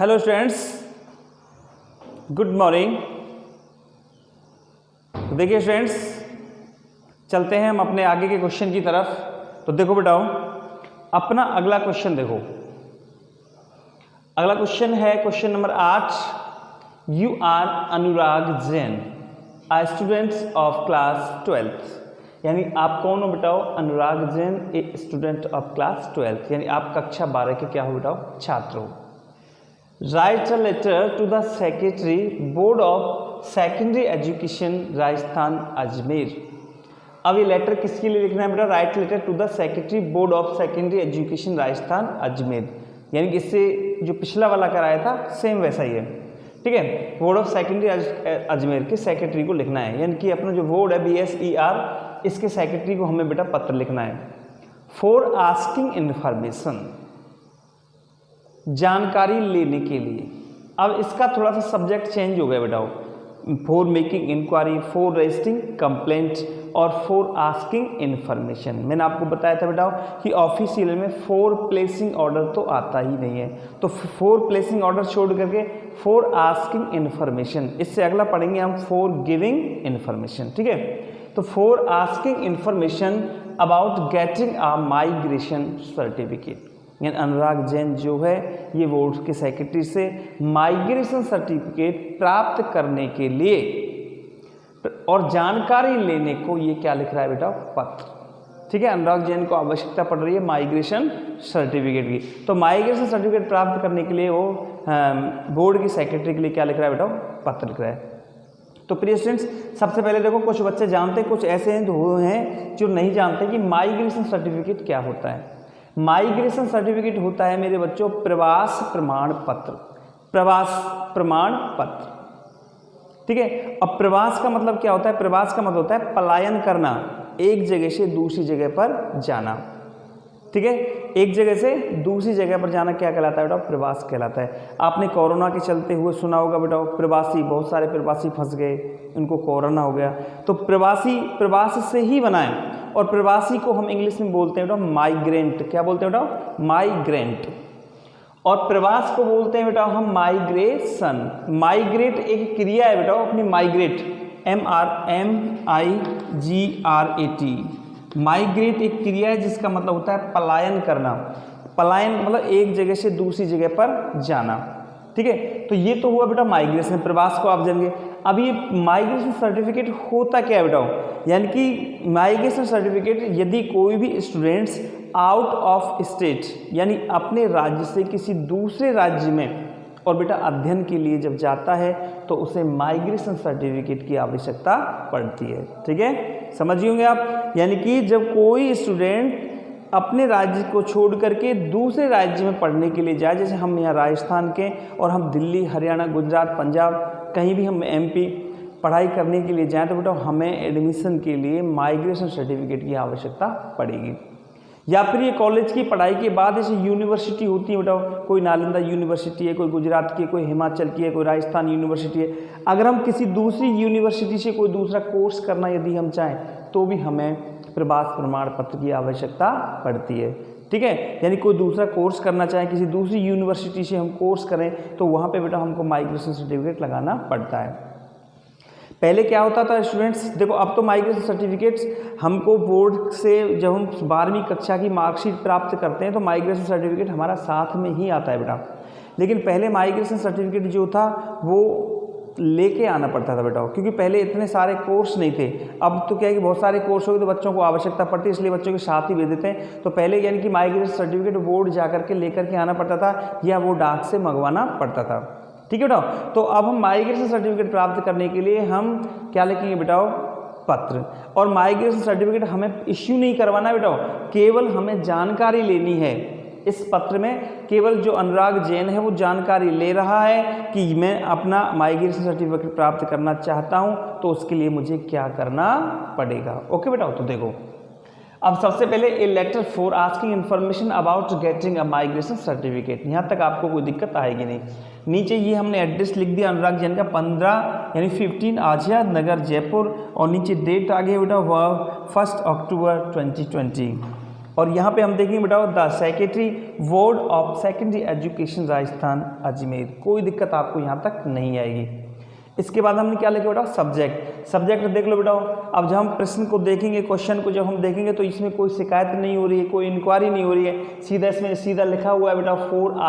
Hello students, good morning. तो देखिए students, चलते हैं हम अपने आगे के क्वेश्चन की तरफ। तो देखो बेटाओ, अपना अगला क्वेश्चन देखो। अगला क्वेश्चन है question number 8। You are Anurag Jain, a student of class 12th। यानी आप कौन हो बेटाओ? Anurag Jain, a student of class 12th, यानी आप कक्षा 12 के क्या हो बेटाओ? छात्र हो। Write a letter to the secretary board of secondary education Rajasthan Ajmer. अब ये लेटर किसके लिए लिखना है बेटा? Write letter to the secretary board of secondary education Rajasthan Ajmer, यानी कि इससे जो पिछला वाला कराया था सेम वैसा ही है। ठीक है, बोर्ड ऑफ सेकेंडरी अजमेर के सेक्रेटरी को लिखना है, यानी कि अपना जो बोर्ड है BSER, इसके सेक्रेटरी को हमें बेटा पत्र लिखना है। फॉर आस्किंग इन्फॉर्मेशन, जानकारी लेने के लिए। अब इसका थोड़ा सा सब्जेक्ट चेंज हो गया बेटा। For making inquiry, for registering complaint और फॉर आस्किंग इन्फॉर्मेशन। मैंने आपको बताया था बेटा कि ऑफिशियल में फॉर प्लेसिंग ऑर्डर तो आता ही नहीं है, तो फॉर प्लेसिंग ऑर्डर छोड़ करके फॉर आस्किंग इन्फॉर्मेशन। इससे अगला पढ़ेंगे हम फॉर गिविंग इन्फॉर्मेशन। ठीक है, तो for asking information about getting a migration certificate. यानी अनुराग जैन जो है ये बोर्ड के सेक्रेटरी से माइग्रेशन सर्टिफिकेट प्राप्त करने के लिए और जानकारी लेने को ये क्या लिख रहा है बेटा? पत्र। ठीक है, अनुराग जैन को आवश्यकता पड़ रही है माइग्रेशन सर्टिफिकेट की, तो माइग्रेशन सर्टिफिकेट प्राप्त करने के लिए वो बोर्ड के सेक्रेटरी के लिए क्या लिख रहा है बेटा? पत्र लिख रहा है। तो प्रिय स्टूडेंट्स, सबसे पहले देखो, कुछ बच्चे जानते हैं, कुछ ऐसे हैं जो नहीं जानते कि माइग्रेशन सर्टिफिकेट क्या होता है। माइग्रेशन सर्टिफिकेट होता है मेरे बच्चों प्रवास प्रमाण पत्र। प्रवास प्रमाण पत्र। ठीक है, अब प्रवास का मतलब क्या होता है? प्रवास का मतलब होता है पलायन करना, एक जगह से दूसरी जगह पर जाना। ठीक है, एक जगह से दूसरी जगह पर जाना क्या कहलाता है बेटा? प्रवास कहलाता है। आपने कोरोना के चलते हुए सुना होगा बेटा, प्रवासी, बहुत सारे प्रवासी फंस गए, उनको कोरोना हो गया, तो प्रवासी प्रवास से ही बनाए, और प्रवासी को हम इंग्लिश में बोलते हैं बेटा माइग्रेंट। क्या बोलते हैं बेटा? माइग्रेंट। और प्रवास को बोलते हैं बेटा हम माइग्रेशन। माइग्रेट एक क्रिया है बेटा अपनी, माइग्रेट MIGRAT। माइग्रेट एक क्रिया है जिसका मतलब होता है पलायन करना। पलायन मतलब एक जगह से दूसरी जगह पर जाना। ठीक है, तो ये तो हुआ बेटा माइग्रेशन, प्रवास को आप जानेंगे। अब ये माइग्रेशन सर्टिफिकेट होता क्या है बेटा? यानी कि माइग्रेशन सर्टिफिकेट यदि कोई भी स्टूडेंट्स आउट ऑफ स्टेट, यानी अपने राज्य से किसी दूसरे राज्य में और बेटा अध्ययन के लिए जब जाता है तो उसे माइग्रेशन सर्टिफिकेट की आवश्यकता पड़ती है। ठीक है, समझिए होंगे आप। यानी कि जब कोई स्टूडेंट अपने राज्य को छोड़ करके दूसरे राज्य में पढ़ने के लिए जाए, जैसे हम यहाँ राजस्थान के और हम दिल्ली, हरियाणा, गुजरात, पंजाब, कहीं भी हम MP पढ़ाई करने के लिए जाएं, तो बेटा हमें एडमिशन के लिए माइग्रेशन सर्टिफिकेट की आवश्यकता पड़ेगी। या फिर ये कॉलेज की पढ़ाई के बाद जैसे यूनिवर्सिटी होती है बेटा, कोई नालंदा यूनिवर्सिटी है, कोई गुजरात की है, कोई हिमाचल की है, कोई राजस्थान यूनिवर्सिटी है। अगर हम किसी दूसरी यूनिवर्सिटी से कोई दूसरा कोर्स करना यदि हम चाहें तो भी हमें प्रवास प्रमाण पत्र की आवश्यकता पड़ती है। ठीक है, यानी कोई दूसरा कोर्स करना चाहे, किसी दूसरी यूनिवर्सिटी से हम कोर्स करें तो वहाँ पे बेटा हमको माइग्रेशन सर्टिफिकेट लगाना पड़ता है। पहले क्या होता था स्टूडेंट्स, देखो अब तो माइग्रेशन सर्टिफिकेट्स हमको बोर्ड से जब हम 12वीं कक्षा की मार्कशीट प्राप्त करते हैं तो माइग्रेशन सर्टिफिकेट हमारा साथ में ही आता है बेटा। लेकिन पहले माइग्रेशन सर्टिफिकेट जो था वो लेके आना पड़ता था बेटा, क्योंकि पहले इतने सारे कोर्स नहीं थे। अब तो क्या है कि बहुत सारे कोर्स हो गए तो बच्चों को आवश्यकता पड़ती है, इसलिए बच्चों के साथ ही भेज देते हैं। तो पहले यानी कि माइग्रेशन सर्टिफिकेट बोर्ड जा करके लेकर के आना पड़ता था या वो डाक से मंगवाना पड़ता था। ठीक है बेटा, तो अब हम माइग्रेशन सर्टिफिकेट प्राप्त करने के लिए हम क्या लिखेंगे बेटा? पत्र। और माइग्रेशन सर्टिफिकेट हमें इश्यू नहीं करवाना बेटा, केवल हमें जानकारी लेनी है। इस पत्र में केवल जो अनुराग जैन है वो जानकारी ले रहा है कि मैं अपना माइग्रेशन सर्टिफिकेट प्राप्त करना चाहता हूं, तो उसके लिए मुझे क्या करना पड़ेगा। ओके बेटा, तो देखो अब सबसे पहले a letter for asking information about getting a migration certificate. यहाँ तक आपको कोई दिक्कत आएगी नहीं। नीचे ये हमने एड्रेस लिख दिया अनुराग जैन का 15 यानी 15 आज़ाद नगर जयपुर, और नीचे डेट आ गई बेटा 1 अक्टूबर 2020। और यहाँ पे हम देखेंगे बेटा the secretary board of secondary education Rajasthan Ajmer. कोई दिक्कत आपको यहाँ तक नहीं आएगी। इसके बाद हमने क्या लिखा बेटा सब्जेक्ट देख लो बेटा। अब जब हम प्रश्न को देखेंगे, क्वेश्चन को जब हम देखेंगे तो इसमें कोई शिकायत नहीं हो रही है, कोई इंक्वायरी नहीं हो रही है, सीधा इसमें सीधा लिखा हुआ है बेटा फॉर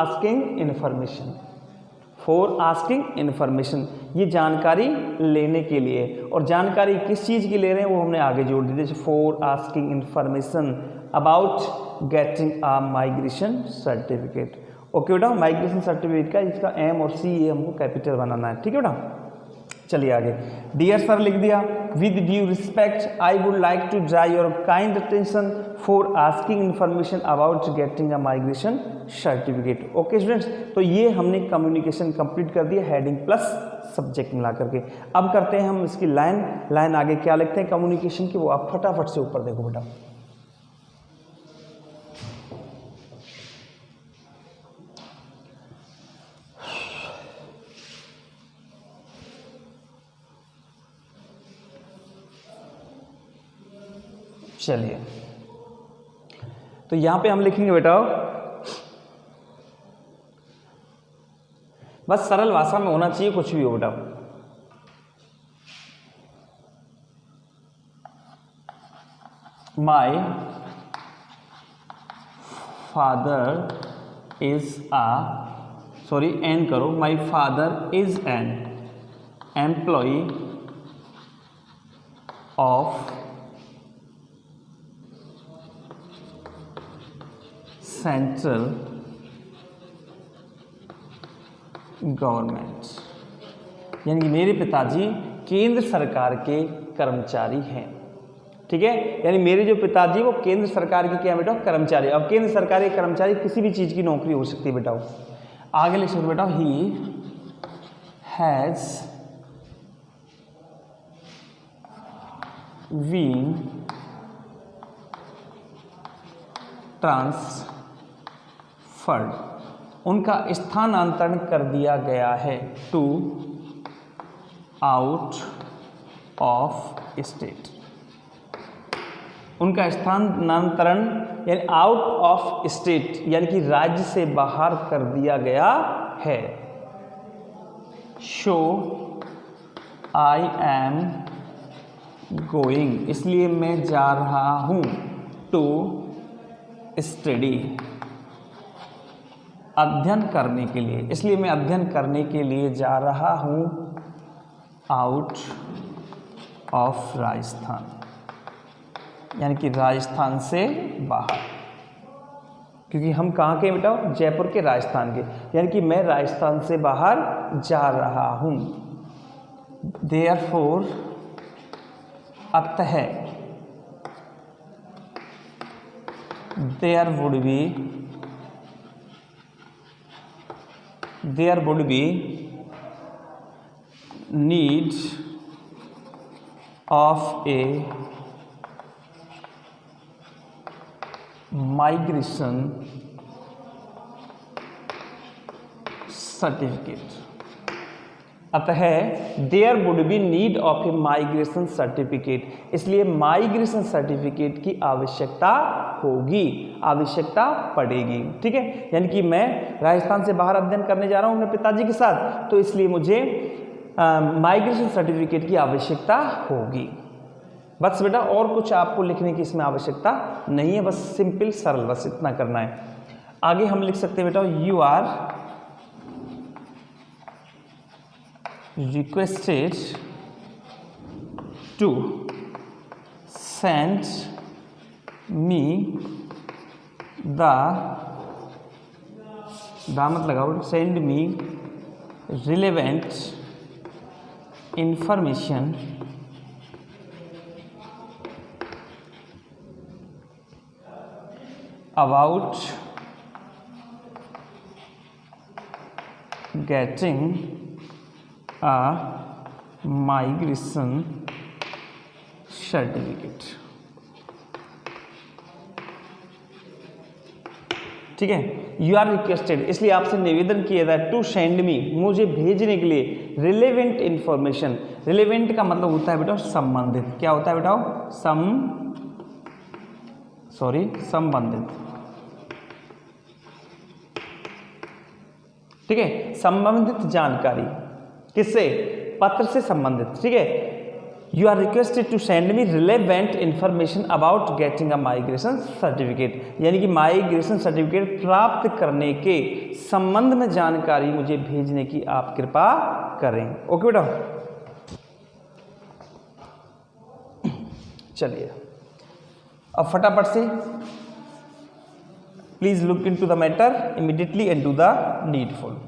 आस्किंग इन्फॉर्मेशन, ये जानकारी लेने के लिए। और जानकारी किस चीज़ की ले रहे हैं वो हमने आगे जोड़ दी, जैसे for asking information about getting a migration certificate. Okay बेटा, माइग्रेशन सर्टिफिकेट का इसका एम और सी ये हमको कैपिटल बनाना है, ठीक है बेटा। चलिए आगे, डियर सर लिख दिया। With due respect I would like to draw your kind attention for asking information about getting a migration certificate. Okay students, तो ये हमने कम्युनिकेशन कंप्लीट कर दिया हेडिंग प्लस सब्जेक्ट मिला करके। अब करते हैं हम इसकी लाइन आगे क्या लिखते हैं कम्युनिकेशन की, वो आप फटाफट से ऊपर देखो बेटा। चलिए, तो यहां पे हम लिखेंगे बेटा, बस सरल भाषा में होना चाहिए, कुछ भी हो बेटा। माई फादर इज एन करो, my father is an employ of central government, यानी कि मेरे पिताजी केंद्र सरकार के कर्मचारी हैं, ठीक है। यानी मेरे जो पिताजी वो केंद्र सरकार के क्या बेटा कर्मचारी। अब केंद्र सरकार के कर्मचारी किसी भी चीज़ की नौकरी हो सकती है बेटा। आगे लिख सकते बेटा, ही हैज़ बीन ट्रांसफर्ड, उनका स्थानांतरण कर दिया गया है, टू आउट ऑफ स्टेट, उनका स्थानांतरण यानी आउट ऑफ स्टेट यानी कि राज्य से बाहर कर दिया गया है। शो आई एम गोइंग, इसलिए मैं जा रहा हूँ, टू स्टडी, अध्ययन करने के लिए, इसलिए मैं अध्ययन करने के लिए जा रहा हूँ, आउट ऑफ राजस्थान, यानी कि राजस्थान से बाहर, क्योंकि हम कहाँ के बेटा जयपुर के, राजस्थान के, यानी कि मैं राजस्थान से बाहर जा रहा हूँ। देयरफॉर, अतः, there would be need of a migration certificate, अतः there would be need of a migration certificate, इसलिए माइग्रेशन सर्टिफिकेट की आवश्यकता होगी, आवश्यकता पड़ेगी, ठीक है। यानी कि मैं राजस्थान से बाहर अध्ययन करने जा रहा हूँ अपने पिताजी के साथ, तो इसलिए मुझे माइग्रेशन सर्टिफिकेट की आवश्यकता होगी। बस बेटा और कुछ आपको लिखने की इसमें आवश्यकता नहीं है, बस सिंपल सरल बस इतना करना है। आगे हम लिख सकते हैं बेटा, you are requested to send me the मत लगाओ, send me relevant information about getting a migration certificate, ठीक है। यू आर रिक्वेस्टेड, इसलिए आपसे निवेदन किया था, टू सेंड मी, मुझे भेजने के लिए, रिलेवेंट इंफॉर्मेशन, रिलेवेंट का मतलब होता है बेटा संबंधित, क्या होता है बेटा संबंधित, ठीक है, संबंधित जानकारी किससे, पत्र से संबंधित, ठीक है। You are requested to send me relevant information about getting a migration certificate, यानी कि माइग्रेशन सर्टिफिकेट प्राप्त करने के संबंध में जानकारी मुझे भेजने की आप कृपा करें। ओके बेटा, चलिए अब फटाफट से please look into the matter immediately and do the needful.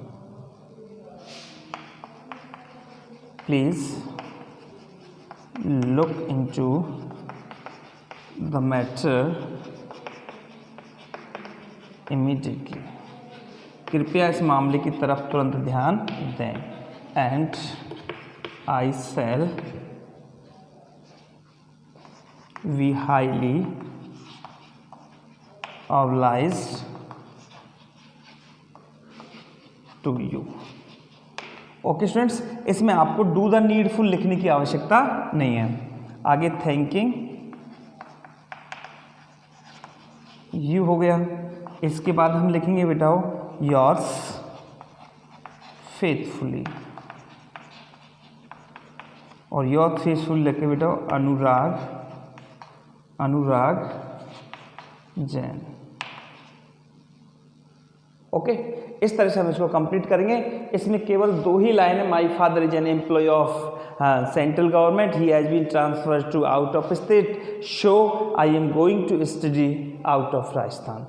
Please look into the matter immediately, कृपया इस मामले की तरफ तुरंत ध्यान दें। And I shall be highly obliged to you. Okay students, इसमें आपको डू द नीडफुल लिखने की आवश्यकता नहीं है। आगे थैंकिंग यू हो गया, इसके बाद हम लिखेंगे बेटाओ योर्स फेथफुली, और योर्स फेथफुली लिखे बेटाओ अनुराग जैन। ओके, इस तरह से हम इसको कंप्लीट करेंगे। इसमें केवल 2 ही लाइन है। My father is an employ of central government, he has been transferred to out of state, so I am going to study out of Rajasthan,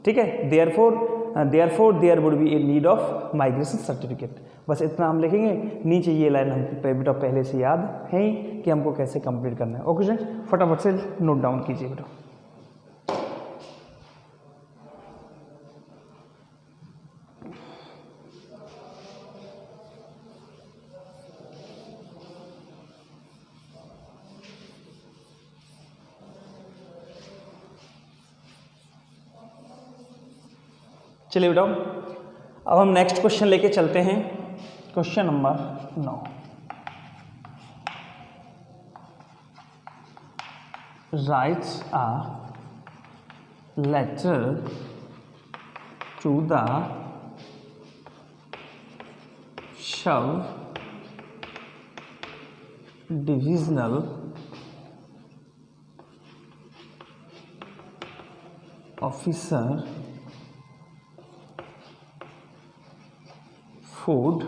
ठीक है। Therefore there would be a need of migration certificate. बस इतना हम लिखेंगे। नीचे ये line हमको बेटा पहले से याद है कि हमको कैसे कंप्लीट करना है। ओके स्टूडेंट, फटाफट से नोट डाउन कीजिए बेटा। चलिए बेटा, अब हम नेक्स्ट क्वेश्चन लेके चलते हैं। Question number 9, write a letter to the sub divisional officer food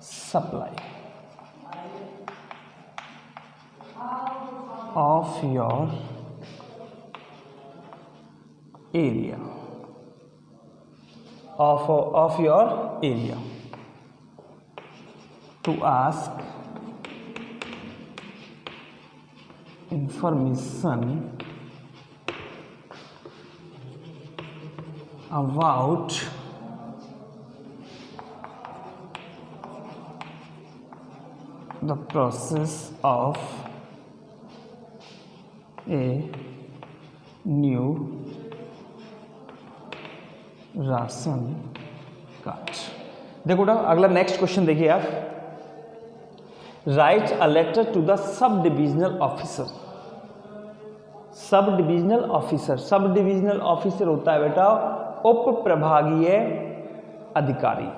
supply of your area, of your area, to ask information about the process of a new ration card. देखो बेटा, अगला next question देखिए आप। Write a letter to the sub divisional officer. Sub divisional officer, sub divisional officer होता है बेटा उप प्रभागीय अधिकारी,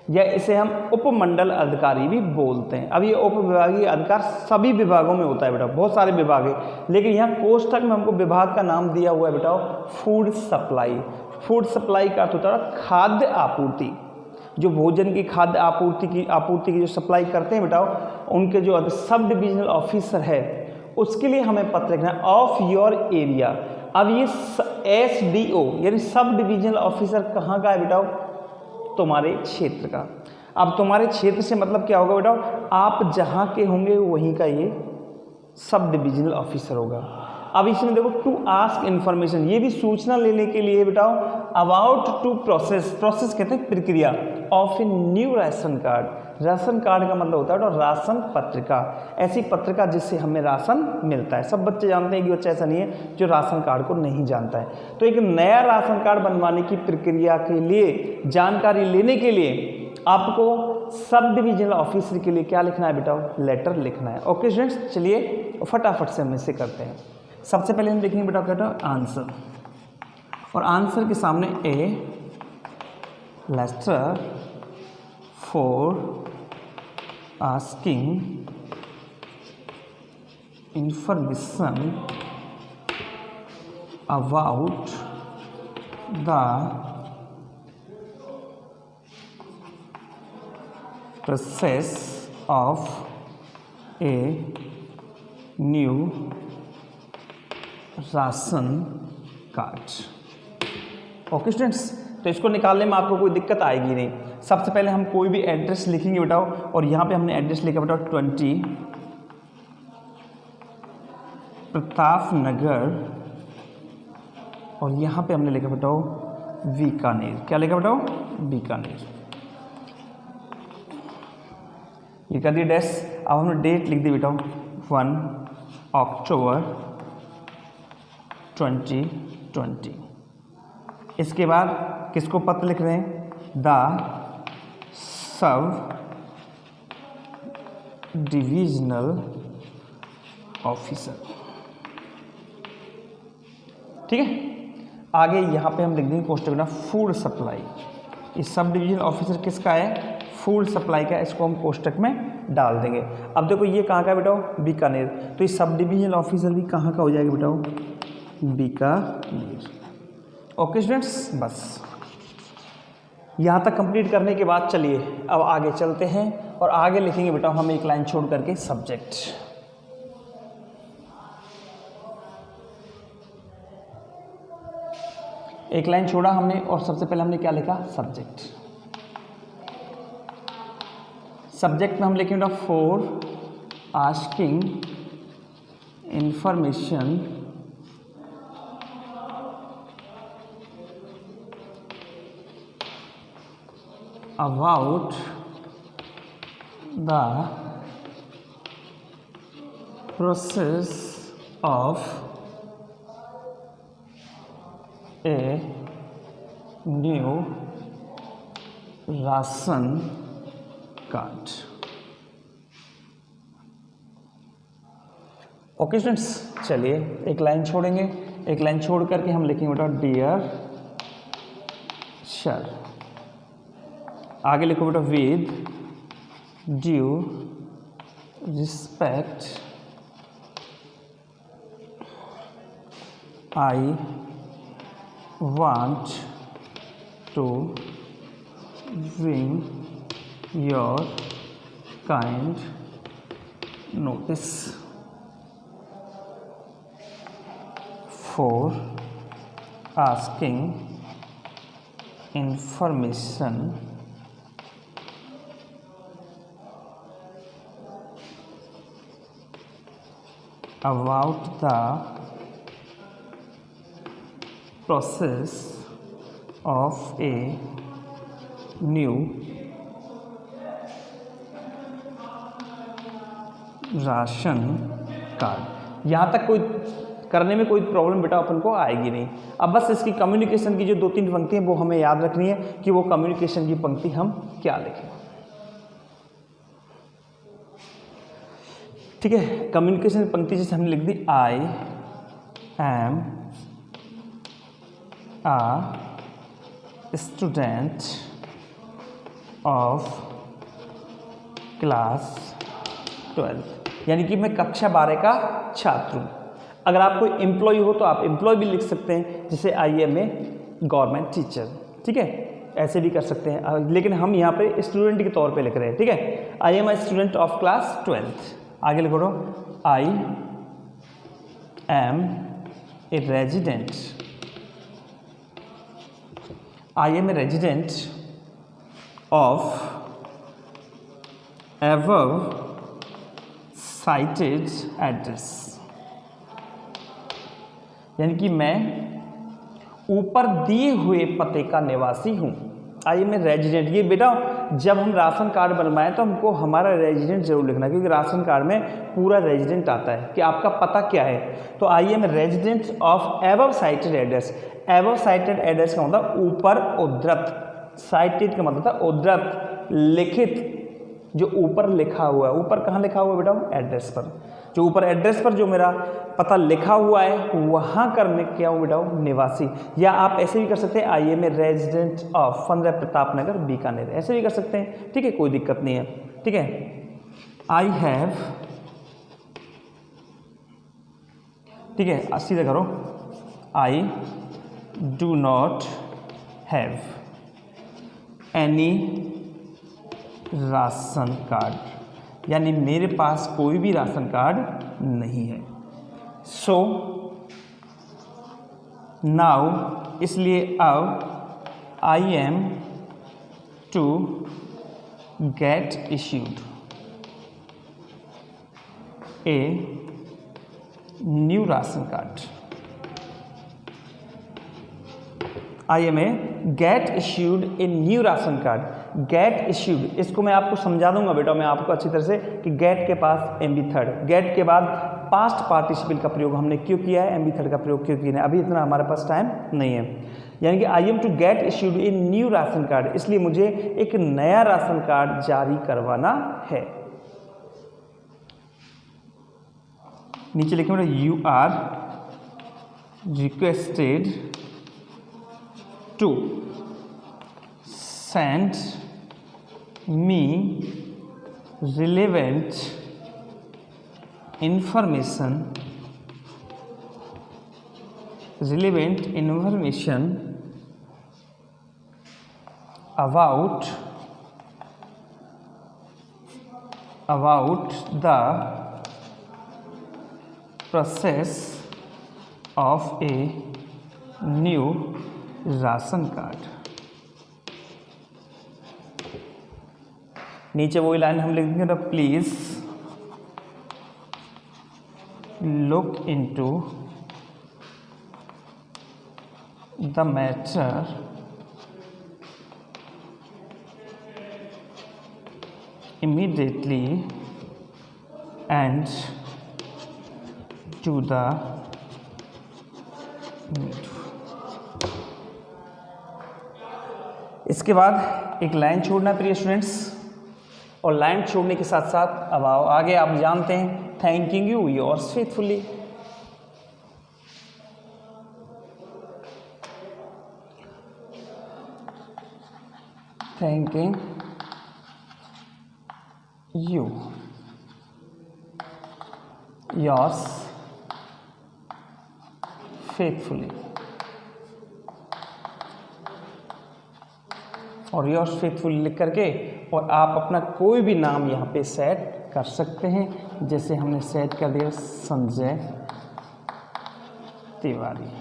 या इसे हम उपमंडल अधिकारी भी बोलते हैं। अब ये उप विभागीय अधिकार सभी विभागों में होता है बेटा, बहुत सारे विभाग है, लेकिन यहाँ कोष्ठक में हमको विभाग का नाम दिया हुआ है बेटा फूड सप्लाई। फूड सप्लाई का अर्थ होता है खाद्य आपूर्ति, जो भोजन की खाद्य आपूर्ति की जो सप्लाई करते हैं बेटा, उनके जो सब डिविजनल ऑफिसर है उसके लिए हमें पत्र लिखना है ऑफ योर एरिया। अब ये SDO यानी सब डिविजनल ऑफिसर कहाँ का है बेटा? तुम्हारे क्षेत्र का। अब तुम्हारे क्षेत्र से मतलब क्या होगा बेटा? आप जहाँ के होंगे वहीं का ये सब डिविजनल ऑफिसर होगा। अब इसमें देखो टू आस्क इन्फॉर्मेशन, ये भी सूचना लेने के लिए बेटा अबाउट टू प्रोसेस, प्रोसेस कहते हैं प्रक्रिया of A new ration card. Ration card का मतलब होता है बेटा राशन पत्रिका, ऐसी पत्रिका जिससे हमें राशन मिलता है। सब बच्चे जानते हैं कि बच्चा ऐसा नहीं है जो राशन कार्ड को नहीं जानता है। तो एक नया राशन कार्ड बनवाने की प्रक्रिया के लिए जानकारी लेने के लिए आपको सब डिविजनल ऑफिसर के लिए क्या लिखना है बेटा? लेटर लिखना है। ओके स्टूडेंट्स, चलिए फटाफट से हम इसे करते हैं। सबसे पहले हम देखेंगे बेटा क्या था आंसर, और आंसर के सामने a letter for asking information about the process of a new ration card. Okay students, तो इसको निकालने में आपको कोई दिक्कत आएगी नहीं। सबसे पहले हम कोई भी एड्रेस लिखेंगे बेटाओ, और यहाँ पे हमने एड्रेस लिखा बेटाओ 20 प्रताप नगर, और यहाँ पे हमने लिखा बेटाओ बीकानेर। क्या लिखा बेटाओ? बीकानेर। ये कर दिया डैश। अब हमने डेट लिख दी बेटाओ 1 अक्टूबर 2020। इसके बाद किसको पत्र लिख रहे हैं? The sub divisional officer. ठीक है, आगे यहाँ पे हम लिख देंगे कोष्टक में फूड सप्लाई। इस सब डिवीजन ऑफिसर किसका है? फूड सप्लाई का। इसको हम कोष्टक में डाल देंगे। अब देखो ये कहाँ का है बेटाओ? बीकानेर। तो ये सब डिवीजन ऑफिसर भी कहाँ का हो जाएगा बेटाओ? बीकानेर। ओके स्टूडेंट्स, बस यहाँ तक कंप्लीट करने के बाद चलिए अब आगे चलते हैं, और आगे लिखेंगे बेटा हम एक लाइन छोड़ करके सब्जेक्ट। एक लाइन छोड़ा हमने, और सबसे पहले हमने क्या लिखा? सब्जेक्ट। सब्जेक्ट में हम लिखेंगे for asking information about the process of A new ration card. Okay students, चलिए एक लाइन छोड़ेंगे। एक लाइन छोड़ करके हम लिखेंगे बेटा डियर सर। आगे लिखो बेटा with due respect I want to bring your kind notice for asking information about the process of a new ration card. यहाँ तक कोई करने में कोई प्रॉब्लम बेटा अपन को आएगी नहीं। अब बस इसकी कम्युनिकेशन की जो 2-3 पंक्ति हैं वो हमें याद रखनी है कि वो कम्युनिकेशन की पंक्ति हम क्या लिखें। ठीक है, कम्युनिकेशन पंक्ति जैसे हमने लिख दी I am a student of class 12, यानी कि मैं कक्षा 12 का छात्र हूँ। अगर आप कोई एम्प्लॉय हो तो आप एम्प्लॉय भी लिख सकते हैं, जैसे I am a government teacher. ठीक है, ऐसे भी कर सकते हैं, लेकिन हम यहाँ पे स्टूडेंट के तौर पे लिख रहे हैं। ठीक है, I am a student of class 12। आगे लिखो दो I am a resident. I am a resident of above cited address, यानी कि मैं ऊपर दिए हुए पते का निवासी हूँ। I am a resident. ये बेटा जब हम राशन कार्ड बनवाएं तो हमको हमारा रेजिडेंट जरूर लिखना है, क्योंकि राशन कार्ड में पूरा रेजिडेंट आता है कि आपका पता क्या है। तो I am a resident of above cited address. Above cited address का मतलब ऊपर उद्धृत, साइटेड का मतलब था उद्धृत, लिखित जो ऊपर लिखा हुआ है, ऊपर कहाँ लिखा हुआ है बेटा, एड्रेस पर, जो ऊपर एड्रेस पर जो मेरा पता लिखा हुआ है वहाँ करने क्या हूँ बेटा, निवासी। या आप ऐसे भी कर सकते हैं, I am a resident of 15 Pratap Nagar Bikaner, ऐसे भी कर सकते हैं, ठीक है, कोई दिक्कत नहीं है, ठीक है। आई हैव, ठीक है, सीधा करो, I do not have any ration card, यानी मेरे पास कोई भी राशन कार्ड नहीं है। सो नाउ, इसलिए अब I am to get issued a new ration card. I am a get issued a new ration card. Get issued, इसको मैं आपको समझा दूंगा बेटा मैं आपको अच्छी तरह से कि गेट के पास एम बी थर्ड, गेट के बाद पास्ट पार्टिसिपल का प्रयोग हमने क्यों किया है, एम बी थर्ड का प्रयोग क्यों किया है, अभी इतना हमारे पास टाइम नहीं है। यानी कि I am to get issued a new ration card, इसलिए मुझे एक नया राशन कार्ड जारी करवाना है। नीचे लिखे बेटा, you are requested to send me relevant information about the process of a new ration card। नीचे वही लाइन हम लिख देंगे, please look into the matter immediately and to the इसके बाद एक लाइन छोड़ना प्रिय स्टूडेंट्स, और लाइन छोड़ने के साथ साथ अब आओ आगे, आप जानते हैं, thanking you yours faithfully. Thanking you yours faithfully, और योर्स फेथफुली लिख करके और आप अपना कोई भी नाम यहाँ पे सेट कर सकते हैं, जैसे हमने सेट कर दिया Sanjay Tiwari.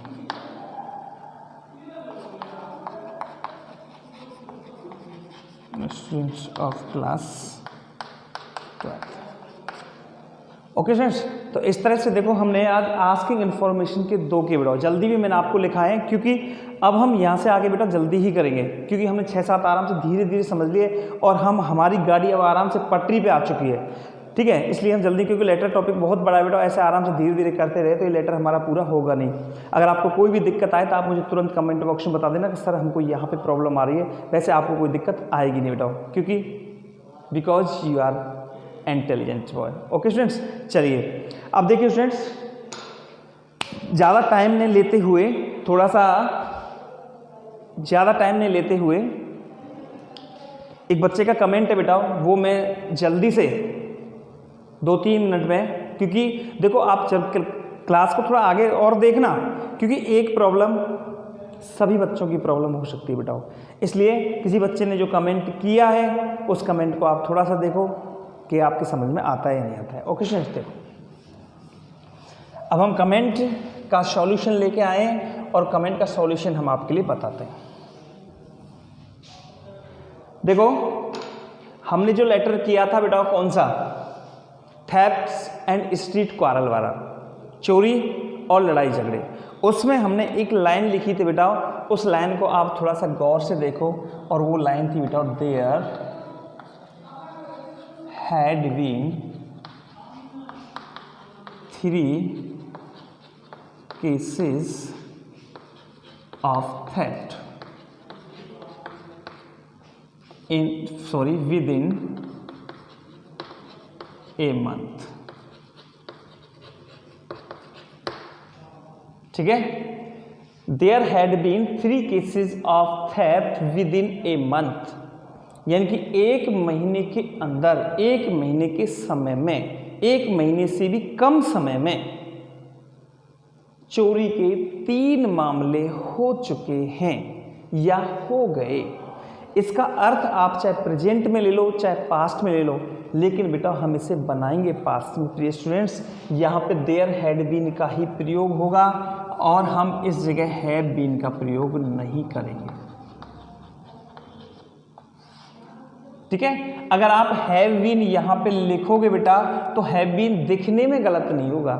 Students of class 12। Okay friends, तो इस तरह से देखो हमने आज आस्किंग इन्फॉर्मेशन के 2 के बेटा जल्दी भी मैंने आपको लिखा है, क्योंकि अब हम यहाँ से आगे बेटा जल्दी ही करेंगे, क्योंकि हमने 6-7 आराम से धीरे धीरे समझ लिए और हमारी गाड़ी अब आराम से पटरी पे आ चुकी है, ठीक है। इसलिए हम जल्दी, क्योंकि लेटर टॉपिक बहुत बड़ा है बेटा, ऐसे आराम से धीरे धीरे करते रहे तो ये लेटर हमारा पूरा होगा नहीं। अगर आपको कोई भी दिक्कत आए तो आप मुझे तुरंत कमेंट बॉक्स में बता देना कि सर हमको यहाँ पे प्रॉब्लम आ रही है। वैसे आपको कोई दिक्कत आएगी नहीं बेटा, क्योंकि because you are intelligent boy. Okay students, चलिए अब देखिए स्टूडेंट्स, ज़्यादा टाइम नहीं लेते हुए, थोड़ा सा ज़्यादा टाइम नहीं लेते हुए, एक बच्चे का कमेंट है बेटा, वो मैं जल्दी से 2-3 मिनट में, क्योंकि देखो आप क्लास को थोड़ा आगे और देखना, क्योंकि एक प्रॉब्लम सभी बच्चों की प्रॉब्लम हो सकती है बेटा, इसलिए किसी बच्चे ने जो कमेंट किया है उस कमेंट को आप थोड़ा सा देखो कि आपकी समझ में आता है या नहीं आता है। ओके स्टूडेंट्स, देखो अब हम कमेंट का सॉल्यूशन लेके आए और कमेंट का सॉल्यूशन हम आपके लिए बताते हैं। देखो हमने जो लेटर किया था बेटा कौन सा, थेफ्ट्स एंड स्ट्रीट क्वारल वाला, चोरी और लड़ाई झगड़े, उसमें हमने एक लाइन लिखी थी बेटा, उस लाइन को आप थोड़ा सा गौर से देखो, और वो लाइन थी बेटा, there had been 3 cases of theft within a month. ठीक है, there had been 3 cases of theft within a month, यानी कि एक महीने के अंदर, एक महीने के समय में, एक महीने से भी कम समय में चोरी के 3 मामले हो चुके हैं या हो गए। इसका अर्थ आप चाहे प्रेजेंट में ले लो चाहे पास्ट में ले लो, लेकिन बेटा हम इसे बनाएंगे पास्ट में। प्रिय स्टूडेंट्स, यहाँ पे देयर हैड बीन का ही प्रयोग होगा और हम इस जगह हैव बीन का प्रयोग नहीं करेंगे। ठीक है, अगर आप हैव बीन यहाँ पे लिखोगे बेटा तो हैव बीन दिखने में गलत नहीं होगा,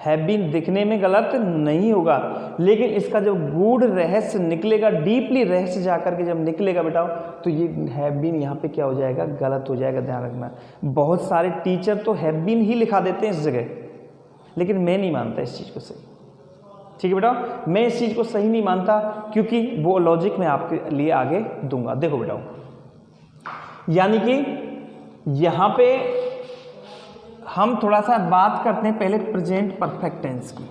हैव बीन दिखने में गलत नहीं होगा, लेकिन इसका जो गूढ़ रहस्य निकलेगा, डीपली रहस्य जाकर के जब निकलेगा बेटा, तो ये हैव बीन यहाँ पे क्या हो जाएगा, गलत हो जाएगा। ध्यान रखना, बहुत सारे टीचर तो हैव बीन ही लिखा देते हैं इस जगह, लेकिन मैं नहीं मानता इस चीज़ को सही। ठीक है बेटा, मैं इस चीज़ को सही नहीं मानता, क्योंकि वो लॉजिक मैं आपके लिए आगे दूंगा। देखो बेटा, यानी कि यहाँ पे हम थोड़ा सा बात करते हैं पहले प्रेजेंट परफेक्ट टेंस की।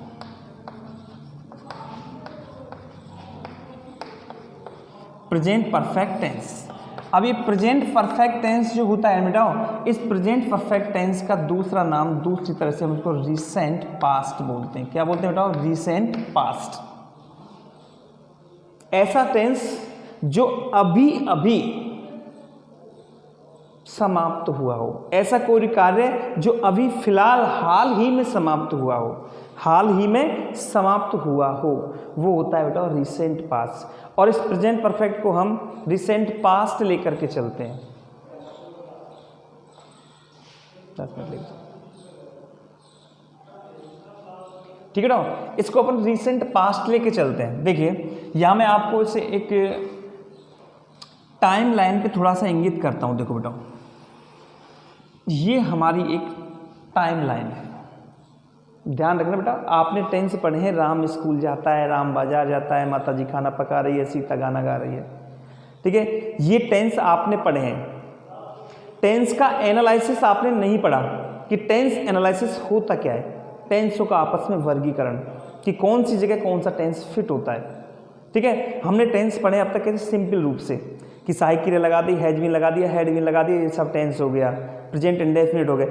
प्रेजेंट परफेक्ट टेंस, अब ये प्रेजेंट परफेक्ट टेंस जो होता है बेटा, इस प्रेजेंट परफेक्ट टेंस का दूसरा नाम, दूसरी तरह से हम उसको रिसेंट पास्ट बोलते हैं। क्या बोलते हैं बेटा? Recent past. ऐसा टेंस जो अभी अभी समाप्त हुआ हो, ऐसा कोई कार्य जो अभी फिलहाल हाल ही में समाप्त हुआ हो, हाल ही में समाप्त हुआ हो, वो होता है बेटा रिसेंट पास्ट। और इस प्रेजेंट परफेक्ट को हम रिसेंट पास्ट लेकर के चलते हैं। 10 मिनट लेकर, ठीक है ना, इसको अपन रिसेंट पास्ट लेके चलते हैं। देखिए यहां मैं आपको इसे एक टाइम लाइन पे थोड़ा सा इंगित करता हूं। देखो बेटा, ये हमारी एक टाइम लाइन है, ध्यान रखना बेटा। आपने टेंस पढ़े हैं, राम स्कूल जाता है, राम बाजार जाता है, माता जी खाना पका रही है, सीता गाना गा रही है। ठीक है, ये टेंस आपने पढ़े हैं। टेंस का एनालिसिस आपने नहीं पढ़ा कि टेंस एनालिसिस होता क्या है, टेंसों का आपस में वर्गीकरण कि कौन सी जगह कौन सा टेंस फिट होता है। ठीक है, हमने टेंस पढ़े अब तक कैसे सिंपल रूप से कि सहायक क्रिया लगा दी, हैज बीन लगा दिया, हैड बीन लगा दिया, ये सब टेंस हो गया, प्रेजेंट इंडेफिनिट हो गया।